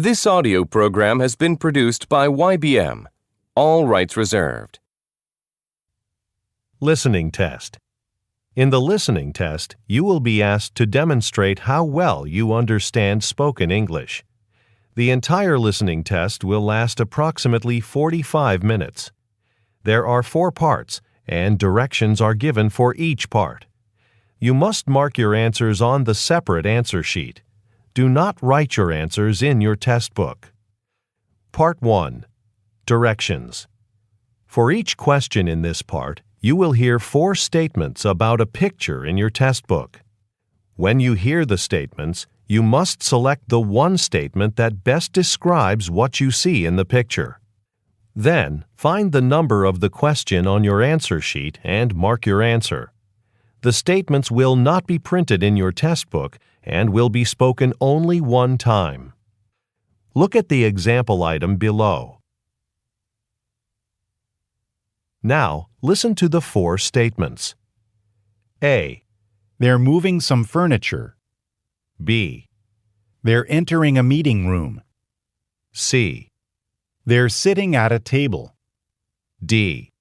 This audio program has been produced by YBM. All rights reserved. Listening test. In the listening test, you will be asked to demonstrate how well you understand spoken English. The entire listening test will last approximately 45 minutes. There are 4 parts, and directions are given for each part. You must mark your answers on the separate answer sheet. Do not write your answers in your test book. Part 1. Directions. For each question in this part, you will hear 4 statements about a picture in your test book. When you hear the statements, you must select the one statement that best describes what you see in the picture. Then, find the number of the question on your answer sheet and mark your answer. The statements will not be printed in your test book and will be spoken only one time. Look at the example item below. Now, listen to the 4 statements. A. They're moving some furniture. B. They're entering a meeting room. C. They're sitting at a table. D.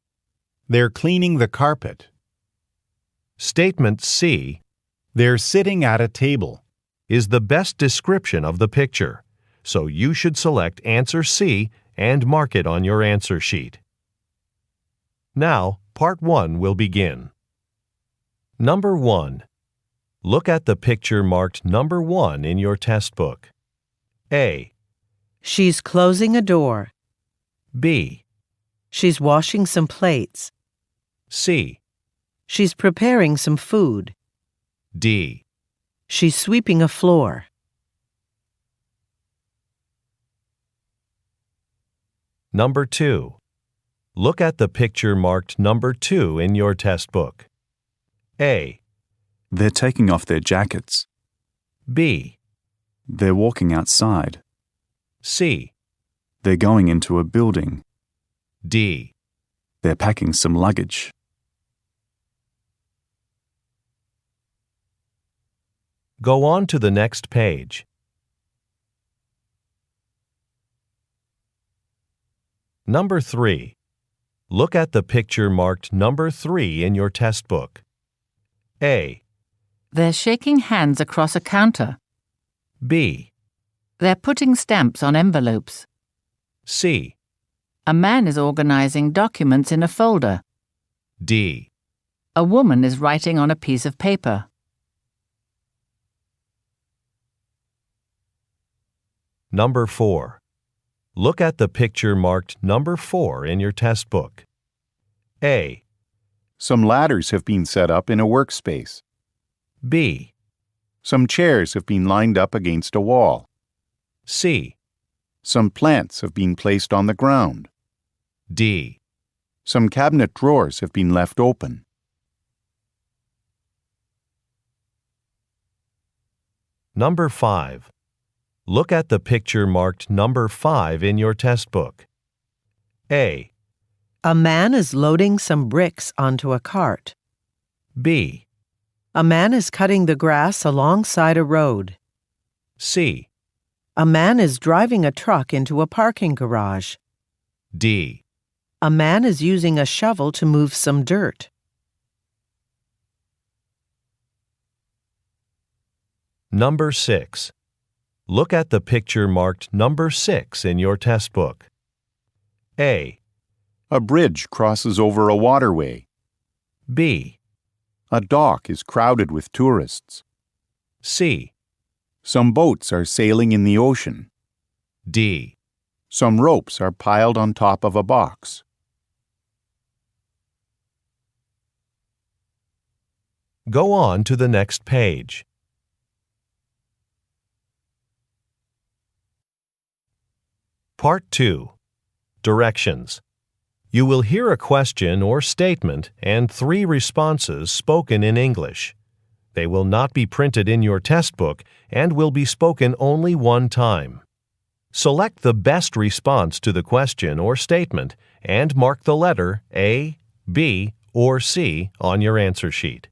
They're cleaning the carpet. Statement C They're sitting at a table is the best description of the picture, so you should select answer C and mark it on your answer sheet. Now, part 1 will begin. Number 1. Look at the picture marked number 1 in your test book. A. She's closing a door. B. She's washing some plates. C. She's preparing some food. D. She's sweeping a floor. Number 2. Look at the picture marked number 2 in your test book. A. They're taking off their jackets. B. They're walking outside. C. They're going into a building. D. They're packing some luggage. Go on to the next page. Number 3. Look at the picture marked number 3 in your test book. A. They're shaking hands across a counter. B. They're putting stamps on envelopes. C. A man is organizing documents in a folder. D. A woman is writing on a piece of paper. Number 4. Look at the picture marked number 4 in your test book. A. Some ladders have been set up in a workspace. B. Some chairs have been lined up against a wall. C. Some plants have been placed on the ground. D. Some cabinet drawers have been left open. Number 5. Look at the picture marked number 5 in your test book. A. A man is loading some bricks onto a cart. B. A man is cutting the grass alongside a road. C. A man is driving a truck into a parking garage. D. A man is using a shovel to move some dirt. Number 6. Look at the picture marked number 6 in your test book. A. A bridge crosses over a waterway. B. A dock is crowded with tourists. C. Some boats are sailing in the ocean. D. Some ropes are piled on top of a box. Go on to the next page. Part 2. Directions. You will hear a question or statement and 3 responses spoken in English. They will not be printed in your test book and will be spoken only one time. Select the best response to the question or statement and mark the letter A, B, or C on your answer sheet.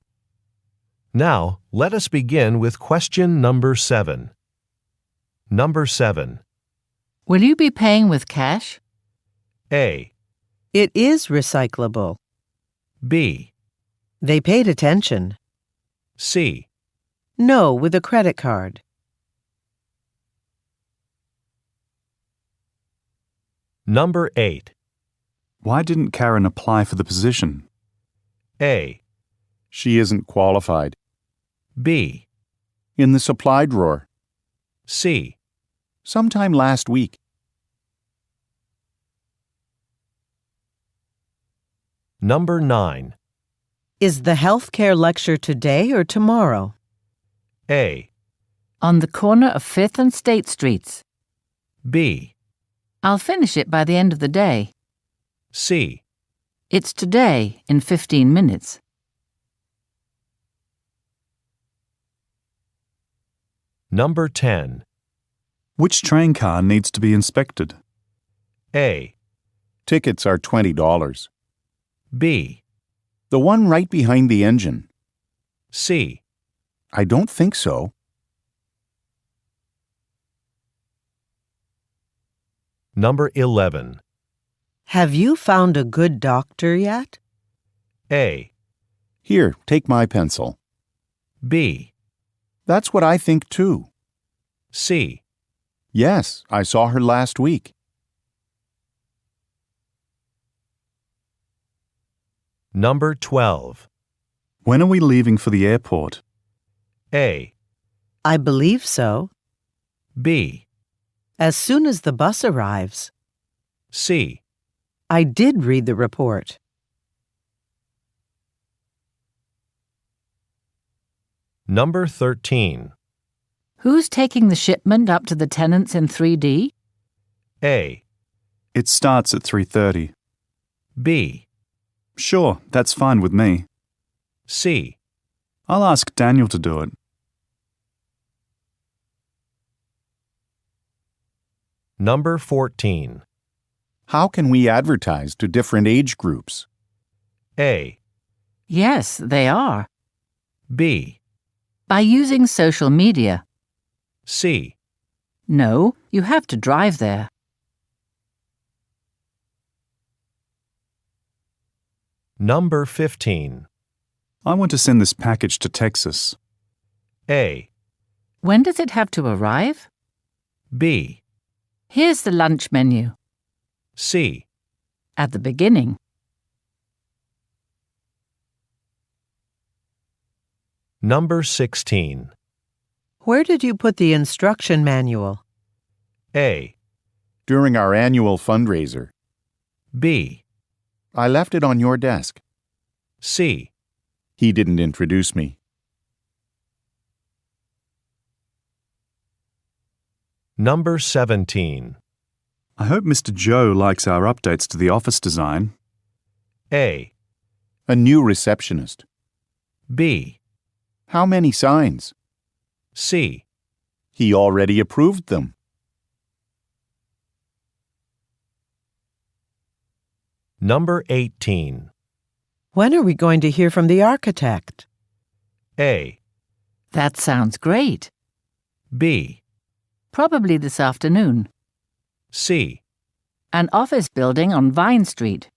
Now, let us begin with question number 7. Number 7. Will you be paying with cash? A. It is recyclable. B. They paid attention. C. No, with a credit card. Number 8. Why didn't Karen apply for the position? A. She isn't qualified. B. In the supply drawer. C. Sometime last week. Number 9. Is the healthcare lecture today or tomorrow? A. On the corner of 5th and State Streets. B. I'll finish it by the end of the day. C. It's today, in 15 minutes. Number 10. Which train car needs to be inspected? A. Tickets are $20. B. The one right behind the engine. C. I don't think so. Number 11. Have you found a good doctor yet? A. Here, take my pencil. B. That's what I think too. C. Yes, I saw her last week. Number 12. When are we leaving for the airport? A. I believe so. B. As soon as the bus arrives. C. I did read the report. Number 13. Who's taking the shipment up to the tenants in 3D? A. It starts at 3:30. B. Sure, that's fine with me. C. I'll ask Daniel to do it. Number 14. How can we advertise to different age groups? A. Yes, they are. B. By using social media. C. No, you have to drive there. Number 15. I want to send this package to Texas. A. When does it have to arrive? B. Here's the lunch menu. C. At the beginning. Number 16. Where did you put the instruction manual? A. During our annual fundraiser. B. I left it on your desk. C. He didn't introduce me. Number 17. I hope Mr. Joe likes our updates to the office design. A. A new receptionist. B. How many signs? C. He already approved them. Number 18. When are we going to hear from the architect? A. That sounds great. B. Probably this afternoon. C. An office building on Vine Street.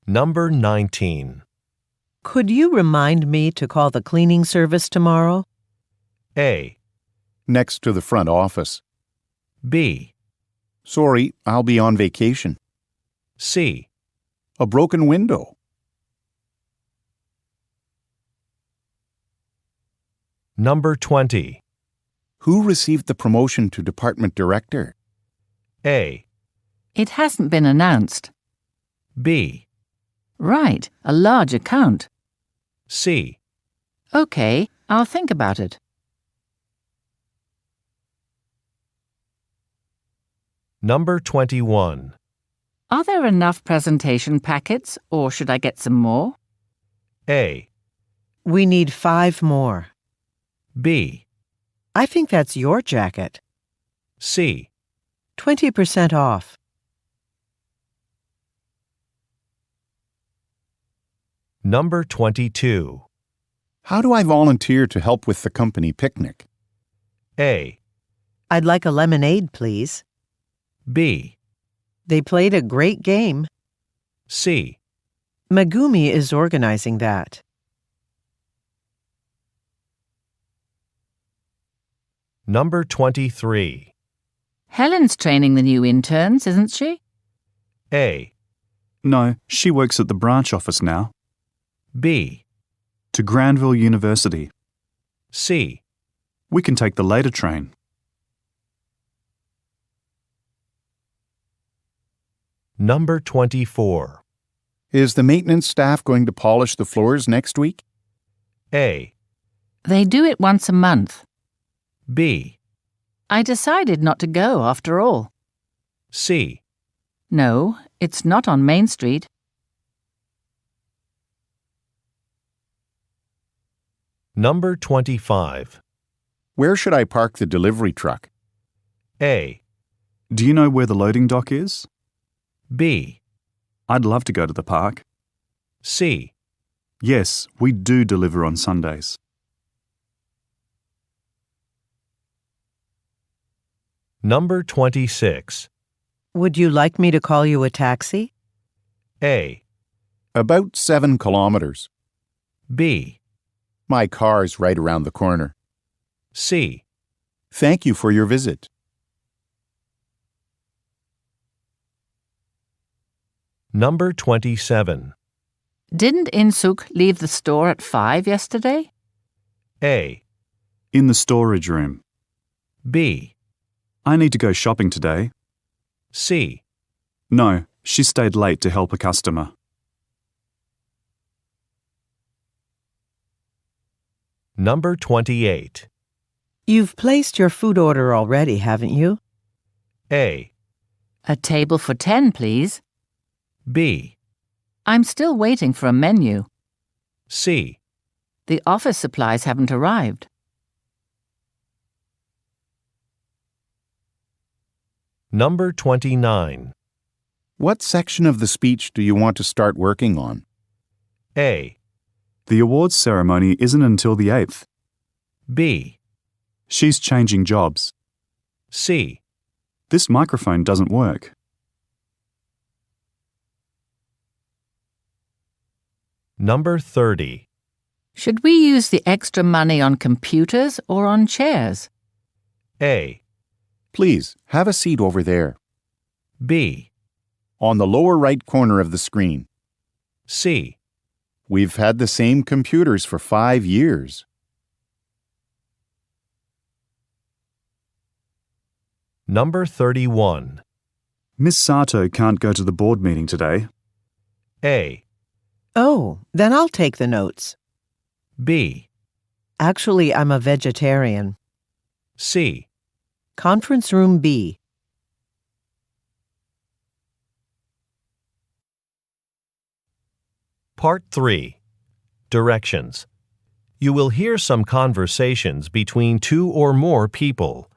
Number 19. Could you remind me to call the cleaning service tomorrow? A. Next to the front office. B. Sorry, I'll be on vacation. C. A broken window. Number 20. Who received the promotion to department director? A. It hasn't been announced. B. Right, a large account. C. Okay, I'll think about it. Number 21. Are there enough presentation packets, or should I get some more? A. We need 5 more. B. I think that's your jacket. C. 20% off. Number 22. How do I volunteer to help with the company picnic? A. I'd like a lemonade, please. B. They played a great game. C. Megumi is organizing that. Number 23. Helen's training the new interns, isn't she? A. No, she works at the branch office now. B. To Granville University. C. We can take the later train. Number 24. Is the maintenance staff going to polish the floors next week? A. They do it once a month. B. I decided not to go after all. C. No, it's not on Main Street. Number 25. Where should I park the delivery truck? A. Do you know where the loading dock is? B. I'd love to go to the park. C. Yes, we do deliver on Sundays. Number 26. Would you like me to call you a taxi? A. About 7 kilometers. B. My car's right around the corner. C. Thank you for your visit. Number 27. Didn't Insuk leave the store at 5 yesterday? A. In the storage room. B. I need to go shopping today. C. No, she stayed late to help a customer. Number 28. You've placed your food order already, haven't you? A. A table for 10, please. B. I'm still waiting for a menu. C. The office supplies haven't arrived. Number 29. What section of the speech do you want to start working on? A. The awards ceremony isn't until the 8th. B. She's changing jobs. C. This microphone doesn't work. Number 30. Should we use the extra money on computers or on chairs? A. Please, have a seat over there. B. On the lower right corner of the screen. C. We've had the same computers for 5 years. Number 31. Miss Sato can't go to the board meeting today. A. Oh, then I'll take the notes. B. Actually, I'm a vegetarian. C. Conference room B. Part 3. Directions. You will hear some conversations between 2 or more people.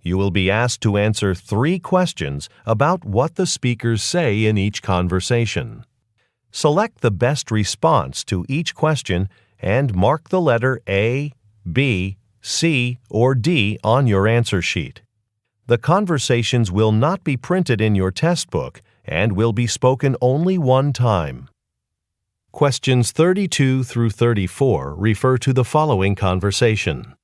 You will be asked to answer 3 questions about what the speakers say in each conversation. Select the best response to each question and mark the letter A, B, C, or D on your answer sheet. The conversations will not be printed in your test book and will be spoken only one time. Questions 32 through 34 refer to the following conversation.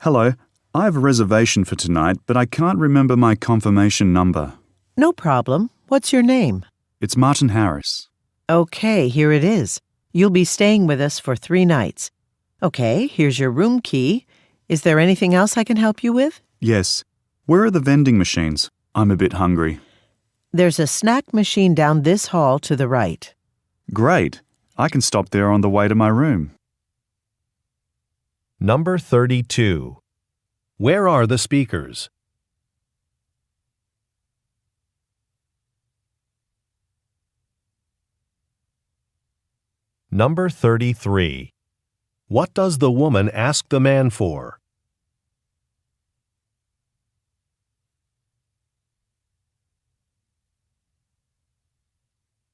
Hello, I have a reservation for tonight, but I can't remember my confirmation number. No problem. What's your name? It's Martin Harris. Okay, here it is. You'll be staying with us for 3 nights. Okay, here's your room key. Is there anything else I can help you with? Yes. Where are the vending machines? I'm a bit hungry. There's a snack machine down this hall to the right. Great. I can stop there on the way to my room. Number 32. Where are the speakers? Number 33. What does the woman ask the man for?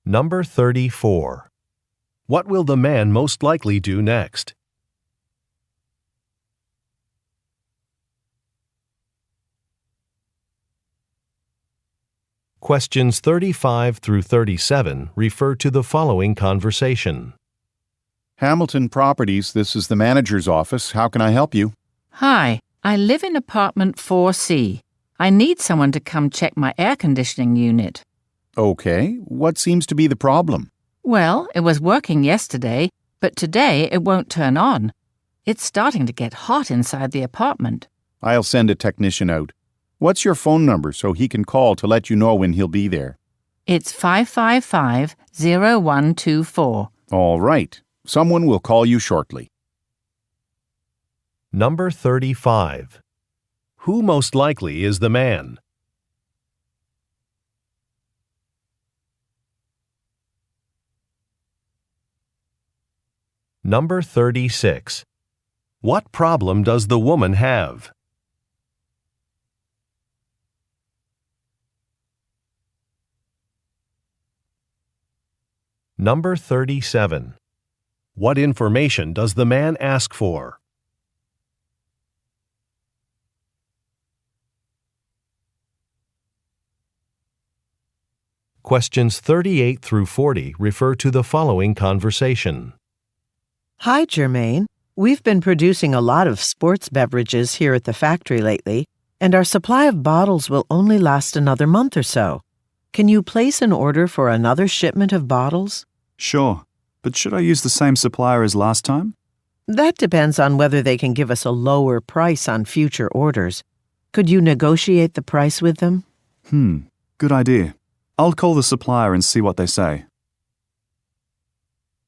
Number 34. What will the man most likely do next? Questions 35 through 37 refer to the following conversation. Hamilton Properties, this is the manager's office. How can I help you? Hi, I live in apartment 4C. I need someone to come check my air conditioning unit. Okay, what seems to be the problem? Well, it was working yesterday, but today it won't turn on. It's starting to get hot inside the apartment. I'll send a technician out. What's your phone number so he can call to let you know when he'll be there? It's 555-0124. All right. Someone will call you shortly. Number 35. Who most likely is the man? Number 36. What problem does the woman have? Number 37. What information does the man ask for? Questions 38 through 40 refer to the following conversation. Hi, Germaine. We've been producing a lot of sports beverages here at the factory lately, and our supply of bottles will only last another month or so. Can you place an order for another shipment of bottles? Sure, but should I use the same supplier as last time? That depends on whether they can give us a lower price on future orders. Could you negotiate the price with them? Good idea. I'll call the supplier and see what they say.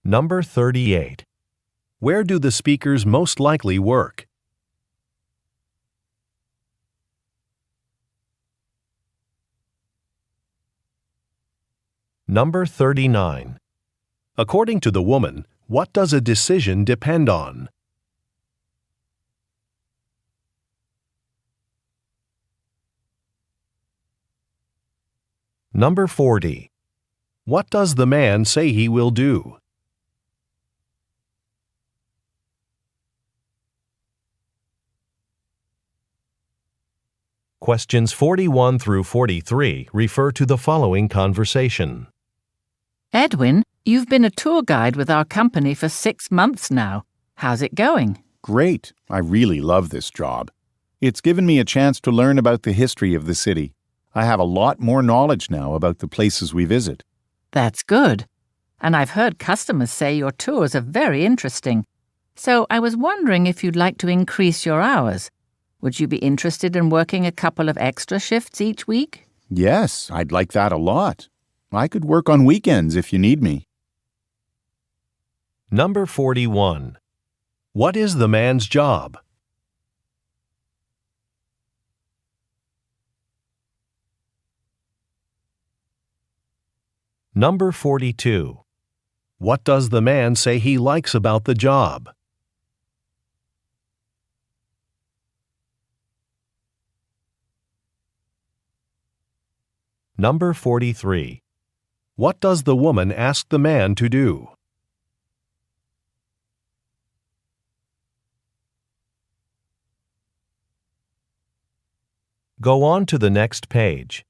Number 38. Where do the speakers most likely work? Number 39. According to the woman, what does a decision depend on? Number 40. What does the man say he will do? Questions 41 through 43 refer to the following conversation. Edwin, you've been a tour guide with our company for 6 months now. How's it going? Great. I really love this job. It's given me a chance to learn about the history of the city. I have a lot more knowledge now about the places we visit. That's good. And I've heard customers say your tours are very interesting. So I was wondering if you'd like to increase your hours. Would you be interested in working a couple of extra shifts each week? Yes, I'd like that a lot. I could work on weekends if you need me. Number 41. What is the man's job? Number 42. What does the man say he likes about the job? Number 43. What does the woman ask the man to do? Go on to the next page.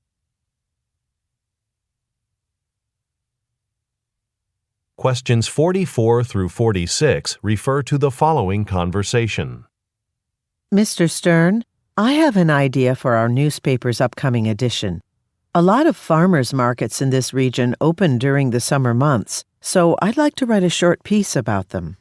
Questions 44 through 46 refer to the following conversation. Mr. Stern, I have an idea for our newspaper's upcoming edition. A lot of farmers' markets in this region open during the summer months, so I'd like to write a short piece about them.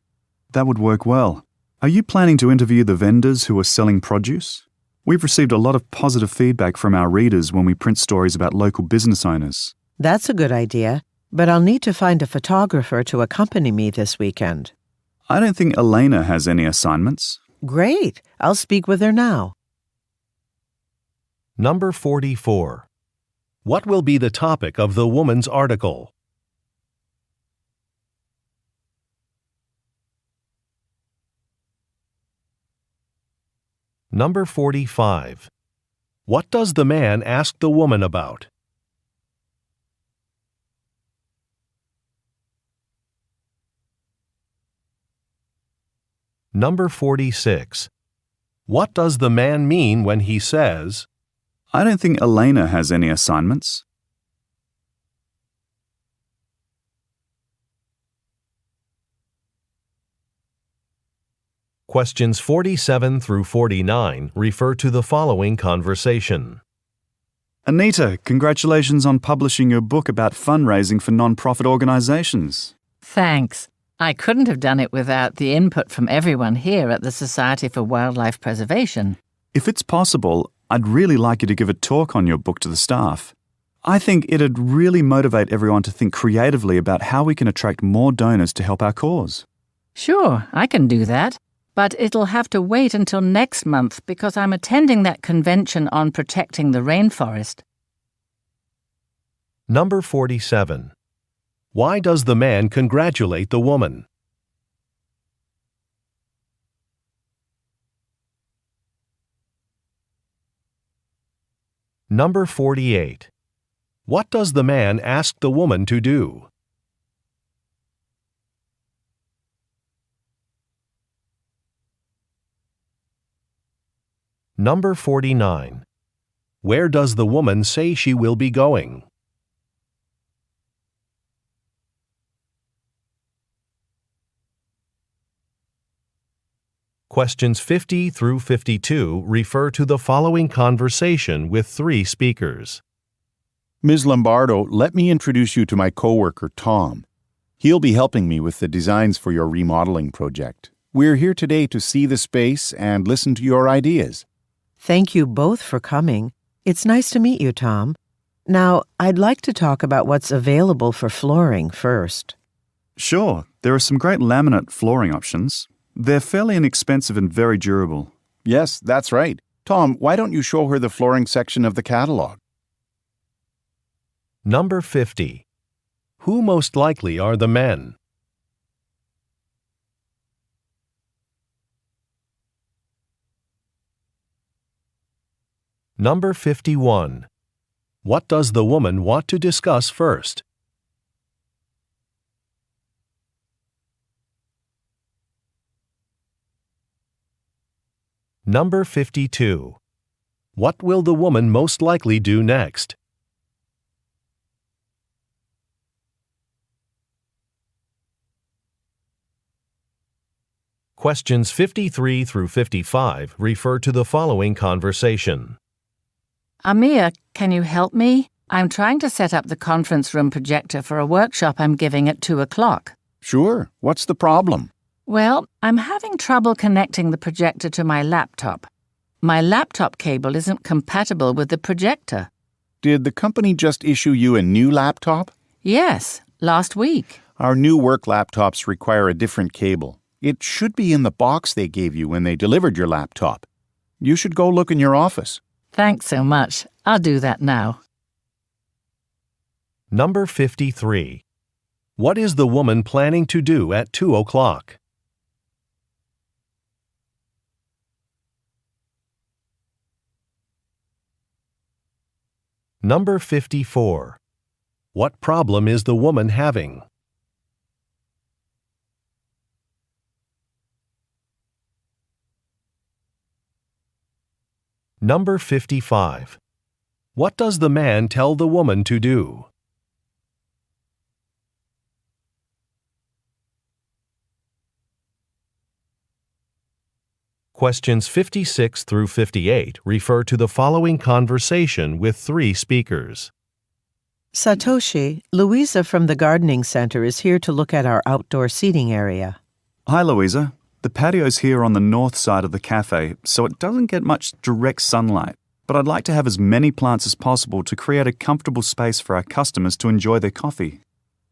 That would work well. Are you planning to interview the vendors who are selling produce? We've received a lot of positive feedback from our readers when we print stories about local business owners. That's a good idea, but I'll need to find a photographer to accompany me this weekend. I don't think Elena has any assignments. Great. I'll speak with her now. Number 44. What will be the topic of the woman's article? Number 45. What does the man ask the woman about? Number 46. What does the man mean when he says, I don't think Elena has any assignments? Questions 47 through 49 refer to the following conversation. Anita, congratulations on publishing your book about fundraising for non-profit organizations. Thanks. I couldn't have done it without the input from everyone here at the Society for Wildlife Preservation. If it's possible, I'd really like you to give a talk on your book to the staff. I think it'd really motivate everyone to think creatively about how we can attract more donors to help our cause. Sure, I can do that. But it'll have to wait until next month because I'm attending that convention on protecting the rainforest. Number 47. Why does the man congratulate the woman? Number 48. What does the man ask the woman to do? Number 49. Where does the woman say she will be going? Questions 50 through 52 refer to the following conversation with 3 speakers. Ms. Lombardo, let me introduce you to my coworker, Tom. He'll be helping me with the designs for your remodeling project. We're here today to see the space and listen to your ideas. Thank you both for coming. It's nice to meet you, Tom. Now, I'd like to talk about what's available for flooring first. Sure, there are some great laminate flooring options. They're fairly inexpensive and very durable. Yes, that's right. Tom, why don't you show her the flooring section of the catalog? Number 50. Who most likely are the men? Number 51. What does the woman want to discuss first? Number 52. What will the woman most likely do next? Questions 53 through 55 refer to the following conversation. Amir, can you help me? I'm trying to set up the conference room projector for a workshop I'm giving at 2 o'clock. Sure. What's the problem? Well, I'm having trouble connecting the projector to my laptop. My laptop cable isn't compatible with the projector. Did the company just issue you a new laptop? Yes, last week. Our new work laptops require a different cable. It should be in the box they gave you when they delivered your laptop. You should go look in your office. Thanks so much. I'll do that now. Number 53. What is the woman planning to do at 2 o'clock? Number 54. What problem is the woman having? Number 55. What does the man tell the woman to do? Questions 56 through 58 refer to the following conversation with 3 speakers. Satoshi, Louisa from the Gardening Center is here to look at our outdoor seating area. Hi, Louisa. The patio's here on the north side of the cafe, so it doesn't get much direct sunlight. But I'd like to have as many plants as possible to create a comfortable space for our customers to enjoy their coffee.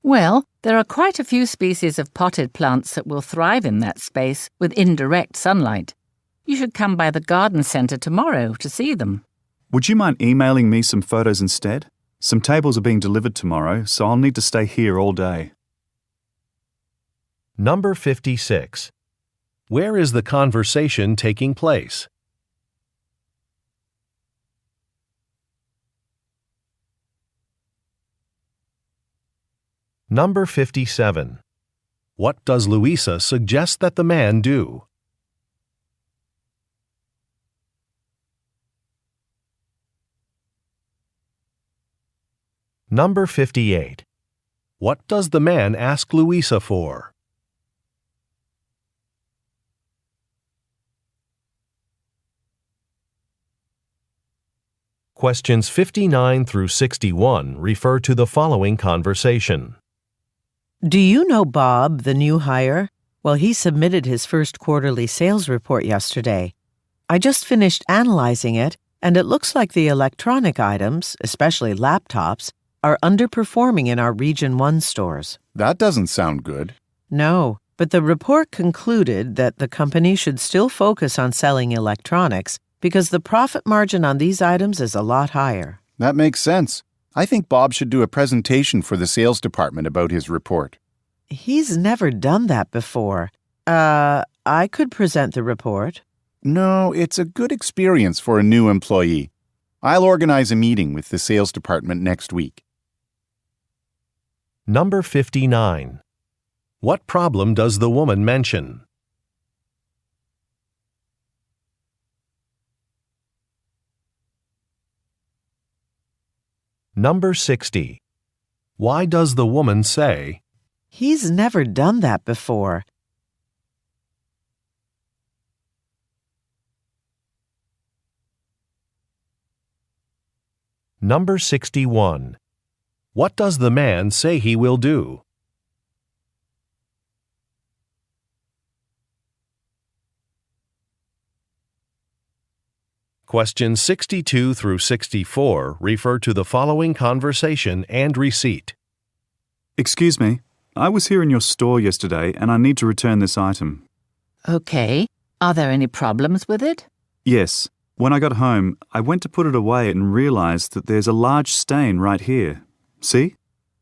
Well, there are quite a few species of potted plants that will thrive in that space with indirect sunlight. You should come by the garden center tomorrow to see them. Would you mind emailing me some photos instead? Some tables are being delivered tomorrow, so I'll need to stay here all day. Number 56. Where is the conversation taking place? Number 57. What does Louisa suggest that the man do? Number 58. What does the man ask Louisa for? Questions 59 through 61 refer to the following conversation. Do you know Bob, the new hire? Well, he submitted his first quarterly sales report yesterday. I just finished analyzing it, and it looks like the electronic items, especially laptops, are underperforming in our Region 1 stores. That doesn't sound good. No, but the report concluded that the company should still focus on selling electronics because the profit margin on these items is a lot higher. That makes sense. I think Bob should do a presentation for the sales department about his report. He's never done that before. I could present the report. No, it's a good experience for a new employee. I'll organize a meeting with the sales department next week. Number 59. What problem does the woman mention? Number 60. Why does the woman say, He's never done that before. Number 61. What does the man say he will do? Questions 62 through 64 refer to the following conversation and receipt. Excuse me, I was here in your store yesterday and I need to return this item. Okay. Are there any problems with it? Yes, when I got home, I went to put it away and realized that there's a large stain right here. See?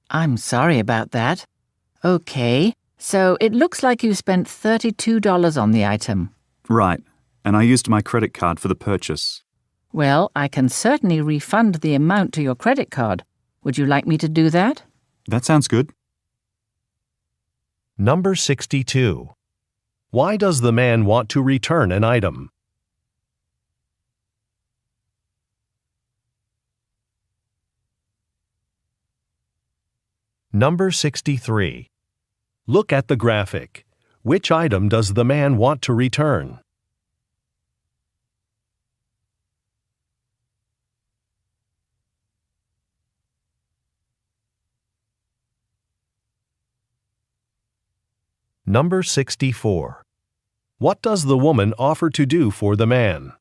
I'm sorry about that. Okay. So it looks like you spent $32 on the item. Right, and I used my credit card for the purchase. Well, I can certainly refund the amount to your credit card. Would you like me to do that? That sounds good. Number 62. Why does the man want to return an item? Number 63. Look at the graphic. Which item does the man want to return? Number 64. What does the woman offer to do for the man?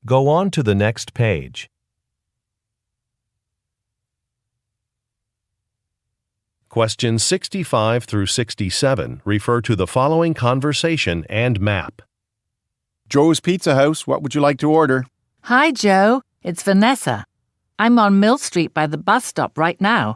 Go on to the next page. Questions 65 through 67 refer to the following conversation and map. Joe's Pizza House, what would you like to order? Hi, Joe. It's Vanessa. I'm on Mill Street by the bus stop right now.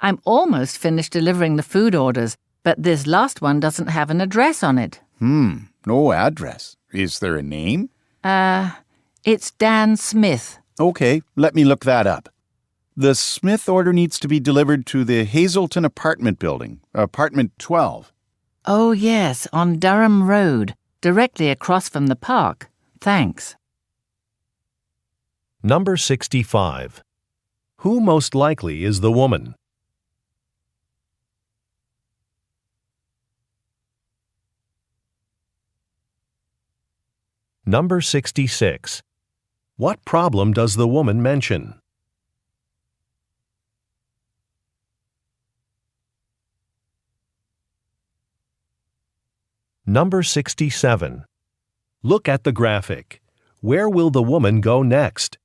I'm almost finished delivering the food orders, but this last one doesn't have an address on it. No address. Is there a name? It's Dan Smith. Okay, let me look that up. The Smith order needs to be delivered to the Hazelton apartment building, apartment 12. Oh, yes, on Durham Road, directly across from the park. Thanks. Number 65. Who most likely is the woman? Number 66. What problem does the woman mention? Number 67. Look at the graphic. Where will the woman go next?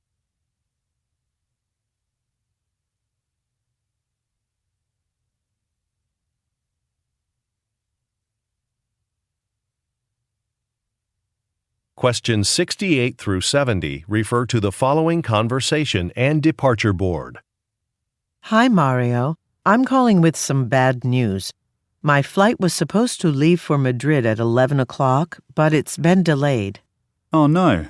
Questions 68 through 70 refer to the following conversation and departure board. Hi, Mario. I'm calling with some bad news. My flight was supposed to leave for Madrid at 11 o'clock, but it's been delayed. Oh no,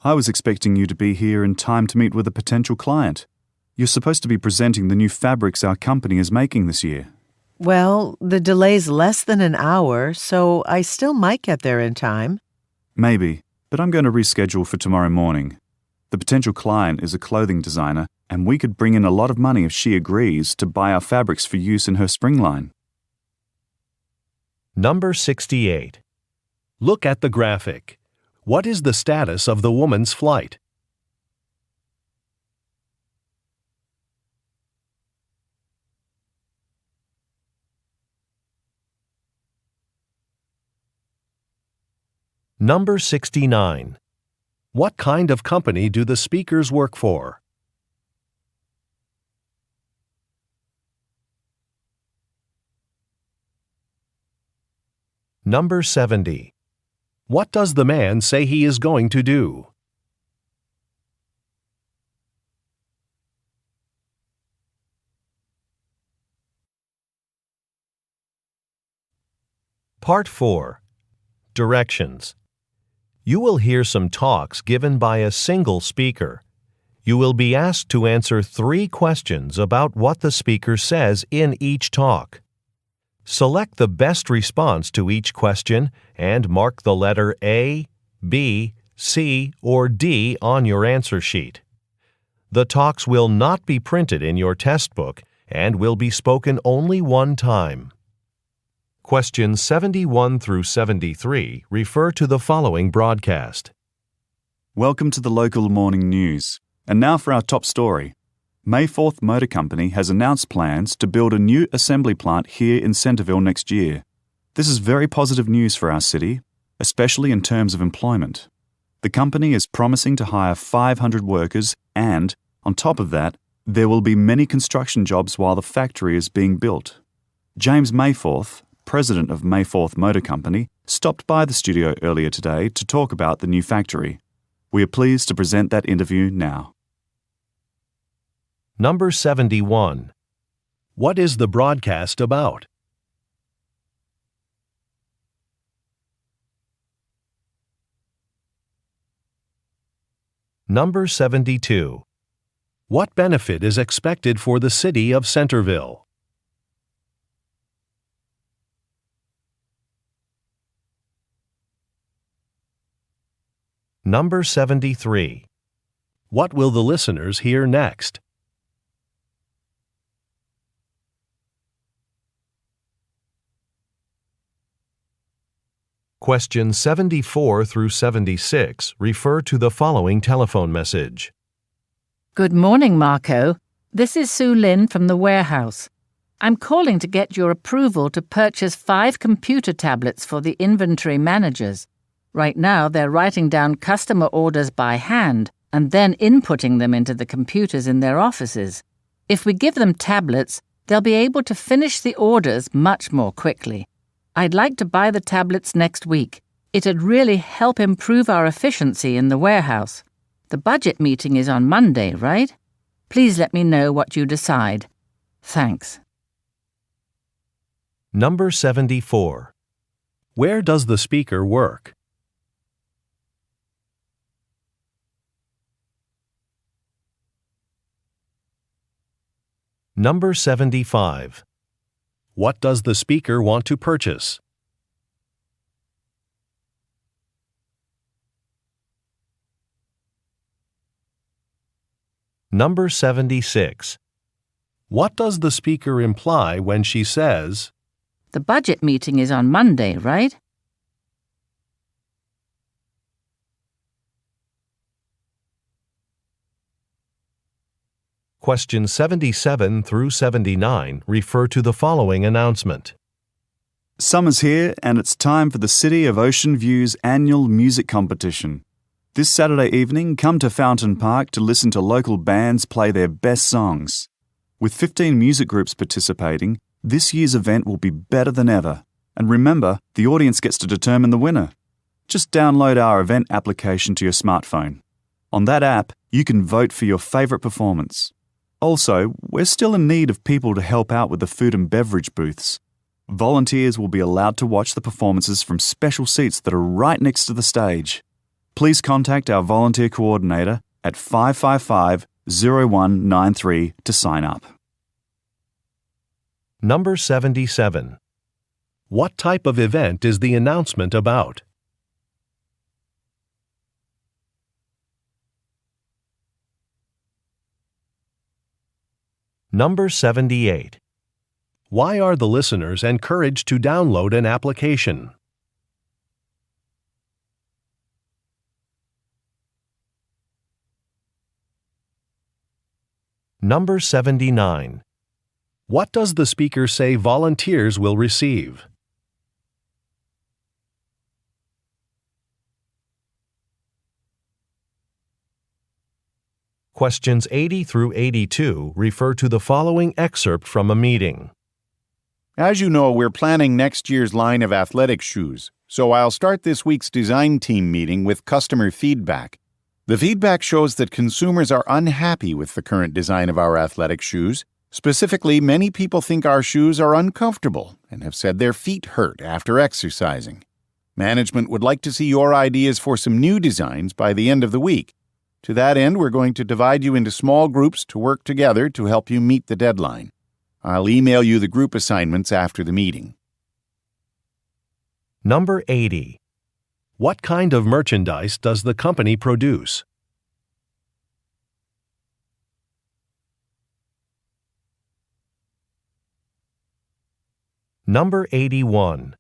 I was expecting you to be here in time to meet with a potential client. You're supposed to be presenting the new fabrics our company is making this year. Well, the delay's less than an hour, so I still might get there in time. Maybe, but I'm going to reschedule for tomorrow morning. The potential client is a clothing designer, and we could bring in a lot of money if she agrees to buy our fabrics for use in her spring line. Number 68. Look at the graphic. What is the status of the woman's flight? Number 69. What kind of company do the speakers work for? Number 70. What does the man say he is going to do? Part 4. Directions. You will hear some talks given by a single speaker. You will be asked to answer 3 questions about what the speaker says in each talk. Select the best response to each question and mark the letter A, B, C, or D on your answer sheet. The talks will not be printed in your test book and will be spoken only one time. Questions 71 through 73 refer to the following broadcast. Welcome to the local morning news. And now for our top story. Mayforth Motor Company has announced plans to build a new assembly plant here in Centreville next year. This is very positive news for our city, especially in terms of employment. The company is promising to hire 500 workers and, on top of that, there will be many construction jobs while the factory is being built. James Mayforth, president of Mayforth Motor Company, stopped by the studio earlier today to talk about the new factory. We are pleased to present that interview now. Number 71. What is the broadcast about? Number 72. What benefit is expected for the city of Centreville? Number 73. What will the listeners hear next? Questions 74 through 76 refer to the following telephone message. Good morning, Marco. This is Sue Lin from the warehouse. I'm calling to get your approval to purchase 5 computer tablets for the inventory managers. Right now, they're writing down customer orders by hand and then inputting them into the computers in their offices. If we give them tablets, they'll be able to finish the orders much more quickly. I'd like to buy the tablets next week. It'd really help improve our efficiency in the warehouse. The budget meeting is on Monday, right? Please let me know what you decide. Thanks. Number 74. Where does the speaker work? Number 75. What does the speaker want to purchase? Number 76. What does the speaker imply when she says, The budget meeting is on Monday, right? Questions 77 through 79 refer to the following announcement. Summer's here and it's time for the City of Ocean View's annual music competition. This Saturday evening, come to Fountain Park to listen to local bands play their best songs. With 15 music groups participating, this year's event will be better than ever. And remember, the audience gets to determine the winner. Just download our event application to your smartphone. On that app, you can vote for your favourite performance. Also, we're still in need of people to help out with the food and beverage booths. Volunteers will be allowed to watch the performances from special seats that are right next to the stage. Please contact our volunteer coordinator at 555-0193 to sign up. Number 77. What type of event is the announcement about? Number 78. Why are the listeners encouraged to download an application? Number 79. What does the speaker say volunteers will receive? Questions 80 through 82 refer to the following excerpt from a meeting. As you know, we're planning next year's line of athletic shoes, so I'll start this week's design team meeting with customer feedback. The feedback shows that consumers are unhappy with the current design of our athletic shoes. Specifically, many people think our shoes are uncomfortable and have said their feet hurt after exercising. Management would like to see your ideas for some new designs by the end of the week. To that end, we're going to divide you into small groups to work together to help you meet the deadline. I'll email you the group assignments after the meeting. Number 80. What kind of merchandise does the company produce? Number 81.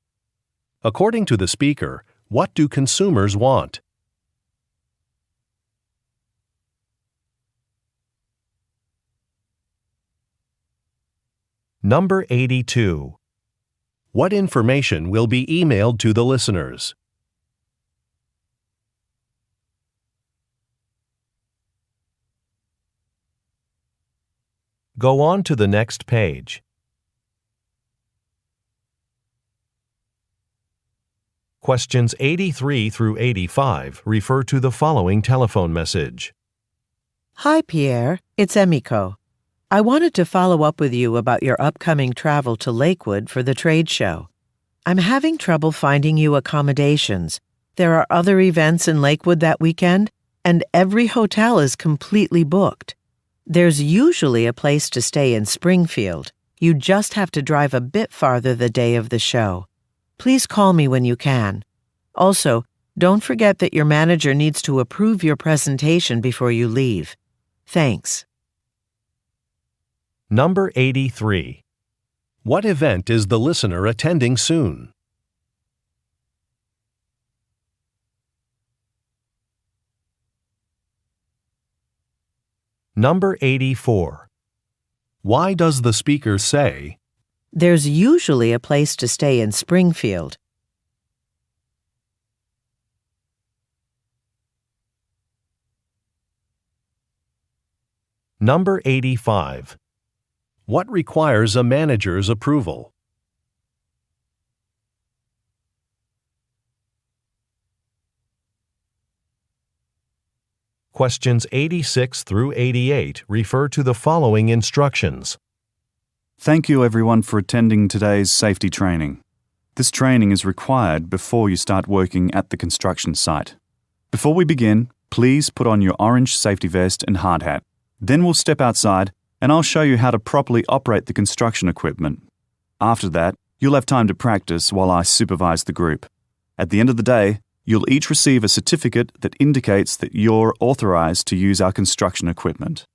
According to the speaker, what do consumers want? Number 82. What information will be emailed to the listeners? Go on to the next page. Questions 83 through 85 refer to the following telephone message. Hi, Pierre. It's Emiko. I wanted to follow up with you about your upcoming travel to Lakewood for the trade show. I'm having trouble finding you accommodations. There are other events in Lakewood that weekend, and every hotel is completely booked. There's usually a place to stay in Springfield. You just have to drive a bit farther the day of the show. Please call me when you can. Also, don't forget that your manager needs to approve your presentation before you leave. Thanks. Number 83. What event is the listener attending soon? Number 84. Why does the speaker say, There's usually a place to stay in Springfield? Number 85. What requires a manager's approval? Questions 86 through 88 refer to the following instructions. Thank you everyone for attending today's safety training. This training is required before you start working at the construction site. Before we begin, please put on your orange safety vest and hard hat. Then we'll step outside and I'll show you how to properly operate the construction equipment. After that, you'll have time to practice while I supervise the group. At the end of the day, you'll each receive a certificate that indicates that you're authorized to use our construction equipment.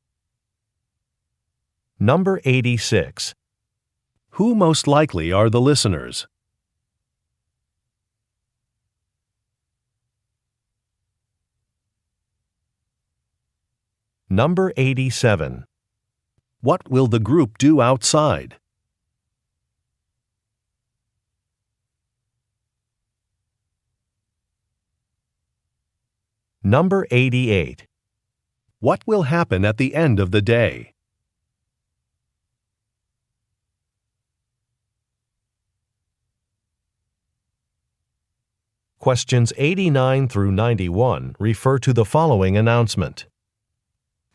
Number 86. Who most likely are the listeners? Number 87. What will the group do outside? Number 88. What will happen at the end of the day? Questions 89 through 91 refer to the following announcement.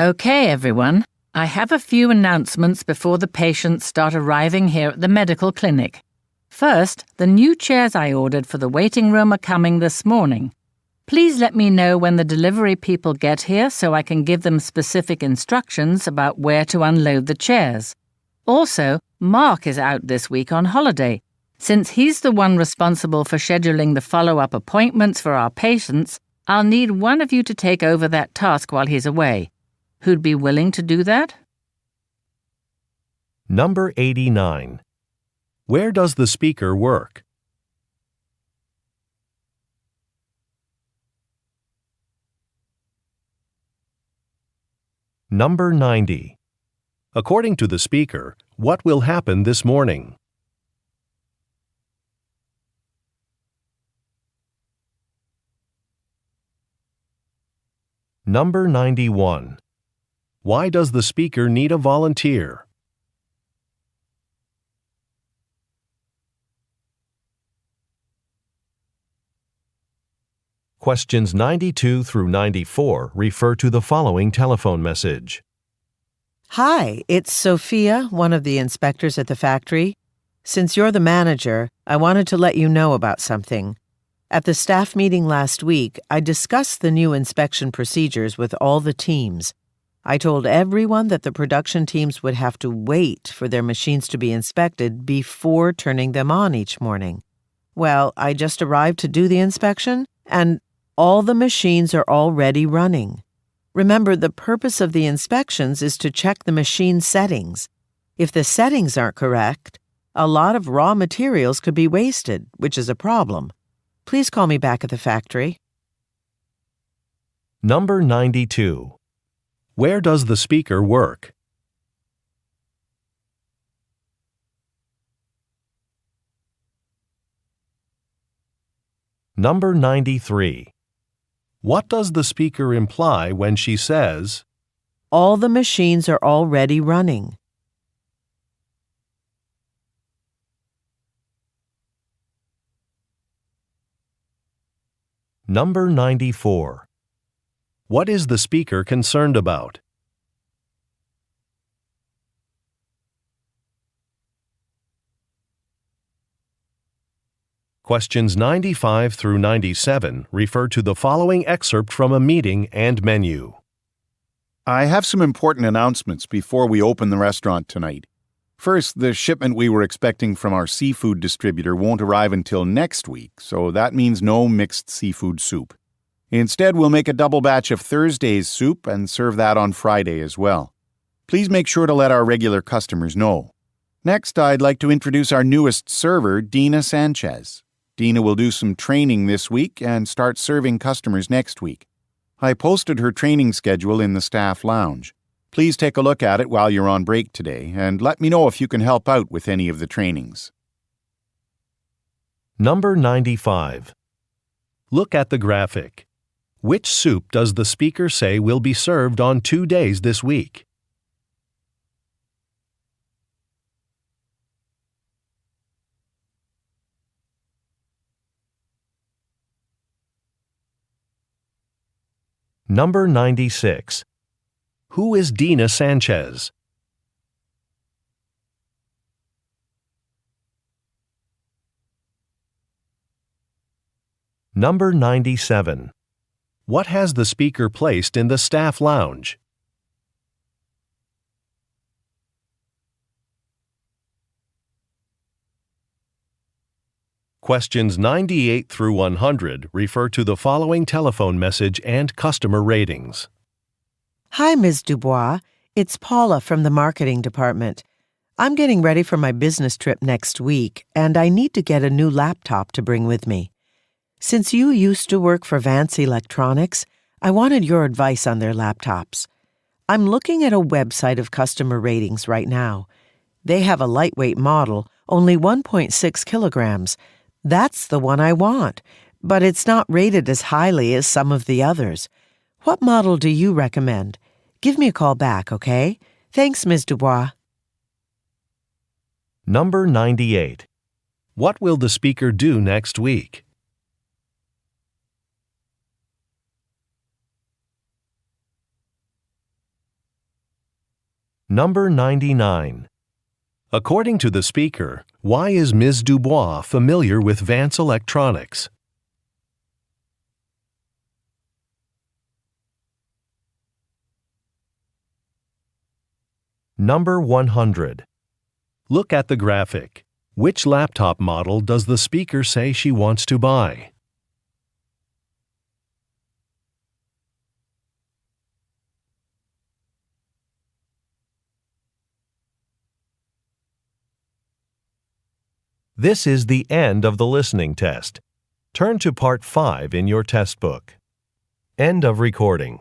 Okay, everyone. I have a few announcements before the patients start arriving here at the medical clinic. First, the new chairs I ordered for the waiting room are coming this morning. Please let me know when the delivery people get here so I can give them specific instructions about where to unload the chairs. Also, Mark is out this week on holiday. Since he's the one responsible for scheduling the follow-up appointments for our patients, I'll need one of you to take over that task while he's away. Who'd be willing to do that? Number 89. Where does the speaker work? Number 90. According to the speaker, what will happen this morning? Number 91. Why does the speaker need a volunteer? Questions 92 through 94 refer to the following telephone message. Hi, it's Sophia, one of the inspectors at the factory. Since you're the manager, I wanted to let you know about something. At the staff meeting last week, I discussed the new inspection procedures with all the teams. I told everyone that the production teams would have to wait for their machines to be inspected before turning them on each morning. Well, I just arrived to do the inspection, and all the machines are already running. Remember, the purpose of the inspections is to check the machine settings. If the settings aren't correct, a lot of raw materials could be wasted, which is a problem. Please call me back at the factory. Number 92. Where does the speaker work? Number 93. What does the speaker imply when she says, All the machines are already running? Number 94. What is the speaker concerned about? Questions 95 through 97 refer to the following excerpt from a meeting and menu. I have some important announcements before we open the restaurant tonight. First, the shipment we were expecting from our seafood distributor won't arrive until next week, so that means no mixed seafood soup. Instead, we'll make a double batch of Thursday's soup and serve that on Friday as well. Please make sure to let our regular customers know. Next, I'd like to introduce our newest server, Dina Sanchez. Dina will do some training this week and start serving customers next week. I posted her training schedule in the staff lounge. Please take a look at it while you're on break today and let me know if you can help out with any of the trainings. Number 95. Look at the graphic. Which soup does the speaker say will be served on 2 days this week? Number 96. Who is Dina Sanchez? Number 97. What has the speaker placed in the staff lounge? Questions 98 through 100 refer to the following telephone message and customer ratings. Hi, Ms. Dubois. It's Paula from the marketing department. I'm getting ready for my business trip next week, and I need to get a new laptop to bring with me. Since you used to work for Vance Electronics, I wanted your advice on their laptops. I'm looking at a website of customer ratings right now. They have a lightweight model, only 1.6 kilograms. That's the one I want, but it's not rated as highly as some of the others. What model do you recommend? Give me a call back, okay? Thanks, Ms. Dubois. Number 98. What will the speaker do next week? Number 99. According to the speaker, why is Ms. Dubois familiar with Vance Electronics? Number 100. Look at the graphic. Which laptop model does the speaker say she wants to buy? This is the end of the listening test. Turn to Part 5 in your test book. End of recording.